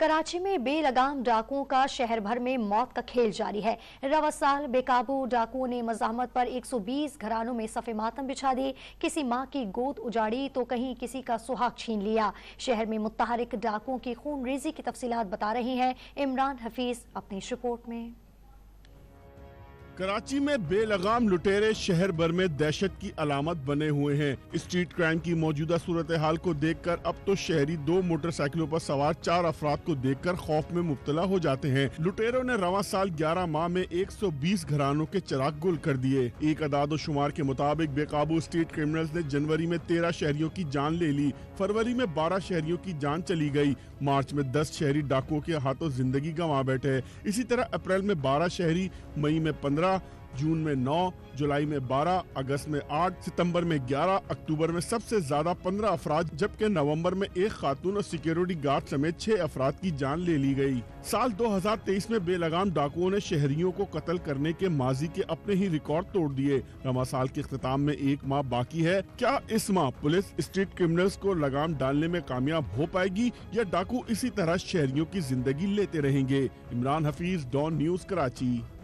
कराची में बेलगाम डाकुओं का शहर भर में मौत का खेल जारी है। रवा साल बेकाबू डाकुओं ने मज़ाहमत पर 120 घरानों में सफ़े मातम बिछा दी। किसी माँ की गोद उजाड़ी तो कहीं किसी का सुहाग छीन लिया। शहर में मुत्तहरिक डाकुओं की खूनरेज़ी की तफसीलात बता रही हैं इमरान हफीज अपनी इस रिपोर्ट में। कराची में बेलगाम लुटेरे शहर भर में दहशत की अलामत बने हुए हैं। स्ट्रीट क्राइम की मौजूदा सूरत हाल को देखकर अब तो शहरी 2 मोटरसाइकिलों पर सवार 4 अफराद को देखकर खौफ में मुब्तला हो जाते हैं। लुटेरों ने रवा साल 11 माह में 120 घरानों के चिराग गुल कर दिए। एक अदाद शुमार के मुताबिक बेकाबू स्ट्रीट क्रिमिनल्स ने जनवरी में 13 शहरियों की जान ले ली, फरवरी में 12 शहरियों की जान चली गई, मार्च में 10 शहरी डाकुओं के हाथों जिंदगी गंवा बैठे। इसी तरह अप्रैल में 12 शहरी, मई में 15, जून में 9, जुलाई में 12, अगस्त में 8, सितंबर में 11, अक्टूबर में सबसे ज्यादा 15 अफराद, जबकि नवंबर में एक खातून और सिक्योरिटी गार्ड समेत 6 अफराद की जान ले ली गई। साल 2023 में बेलगाम डाकुओं ने शहरियों को कत्ल करने के माजी के अपने ही रिकॉर्ड तोड़ दिए। रवा साल के इख्तिताम में 1 माह बाकी है। क्या इस माह पुलिस स्ट्रीट क्रिमिनल्स को लगाम डालने में कामयाब हो पाएगी या डाकू इसी तरह शहरियों की जिंदगी लेते रहेंगे? Imran Hafeez, Dawn News, Karachi.